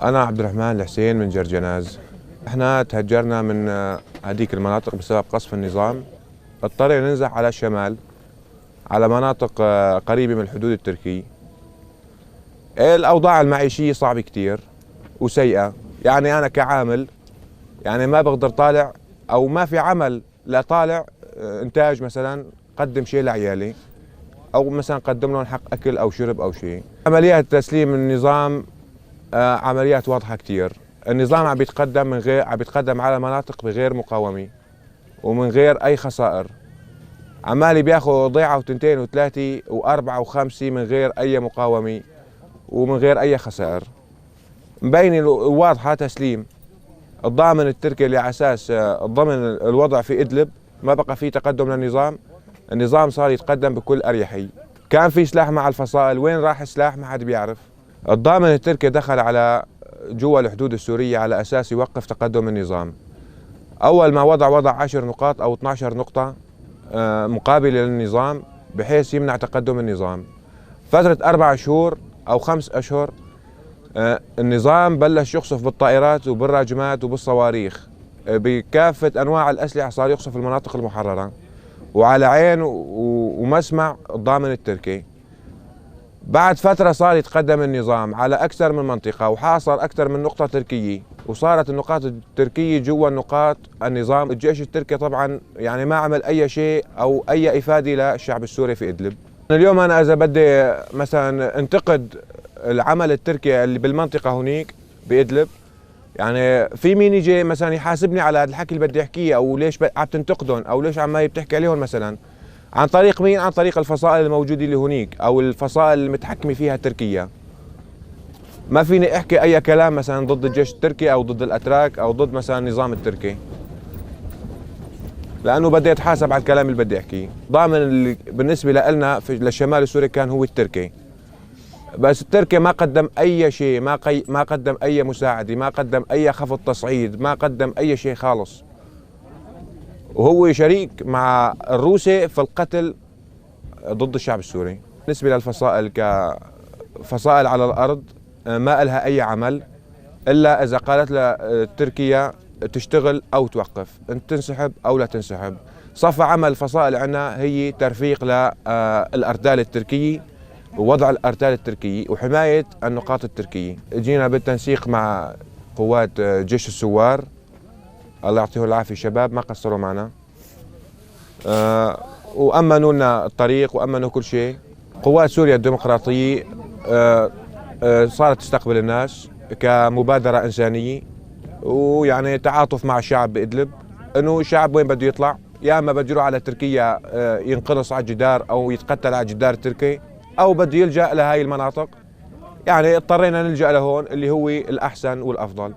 أنا عبد الرحمن الحسين من جرجناز. احنا تهجرنا من هذيك المناطق بسبب قصف النظام. اضطرينا ننزح على الشمال، على مناطق قريبة من الحدود التركية. الأوضاع المعيشية صعبة كتير وسيئة. يعني أنا كعامل يعني ما بقدر طالع، أو ما في عمل لا طالع إنتاج مثلا قدم شيء لعيالي، أو مثلا قدم لهم حق أكل أو شرب أو شيء. عمليات تسليم النظام عمليات واضحة كتير. النظام عم بيتقدم على مناطق بغير مقاومة ومن غير أي خسائر. عمالي بياخذ ضيعة وتنتين وثلاثة وأربعة وخمسة من غير أي مقاومة ومن غير أي خسائر. مبينة واضحة تسليم الضامن التركي اللي على أساس ضمن الوضع في إدلب ما بقى في تقدم للنظام. النظام صار يتقدم بكل أريحية. كان في سلاح مع الفصائل، وين راح السلاح ما حد بيعرف. الضامن التركي دخل على جوا الحدود السورية على أساس يوقف تقدم النظام. أول ما وضع 10 نقاط أو 12 نقطة مقابلة للنظام بحيث يمنع تقدم النظام. فترة 4 شهور أو 5 أشهر النظام بلش يقصف بالطائرات وبالراجمات وبالصواريخ بكافة أنواع الأسلحة. صار يقصف المناطق المحررة وعلى عين ومسمع الضامن التركي. بعد فترة صار يتقدم النظام على أكثر من منطقة وحاصر أكثر من نقطة تركية، وصارت النقاط التركية جوا النقاط النظام. الجيش التركي طبعا يعني ما عمل أي شيء أو أي إفادة للشعب السوري في إدلب. اليوم أنا إذا بدي مثلا انتقد العمل التركي اللي بالمنطقة هنيك بإدلب، يعني في مين يجي مثلا يحاسبني على هذا الحكي اللي بدي احكيه، او ليش عم تنتقدهم، او ليش عم بتحكي عليهم مثلا؟ عن طريق مين؟ عن طريق الفصائل الموجوده اللي هنيك او الفصائل المتحكمه فيها تركيا. ما فيني احكي اي كلام مثلا ضد الجيش التركي او ضد الاتراك او ضد مثلا النظام التركي، لانه بدي اتحاسب على الكلام اللي بدي احكيه. ضامن اللي بالنسبه لنا للشمال السوري كان هو التركي، بس التركي ما قدم اي شيء، ما قدم اي مساعده، ما قدم اي خفض تصعيد، ما قدم اي شيء خالص. وهو شريك مع الروسي في القتل ضد الشعب السوري. بالنسبه للفصائل كفصائل على الارض ما لها اي عمل الا اذا قالت لها تركيا تشتغل او توقف، ان تنسحب او لا تنسحب. صفى عمل الفصائل عندنا هي ترفيق للارتال التركيه ووضع الارتال التركيه وحمايه النقاط التركيه. جينا بالتنسيق مع قوات جيش الثوار، الله يعطيهم العافيه، الشباب ما قصروا معنا وامنوا لنا الطريق وامنوا كل شيء. قوات سوريا الديمقراطيه صارت تستقبل الناس كمبادره انسانيه، ويعني تعاطف مع الشعب بادلب، انه الشعب وين بده يطلع، يا اما بده يروح على تركيا ينقرص على الجدار او يتقتل على الجدار التركي، او بده يلجا لهي المناطق. يعني اضطرينا نلجا لهون اللي هو الاحسن والافضل.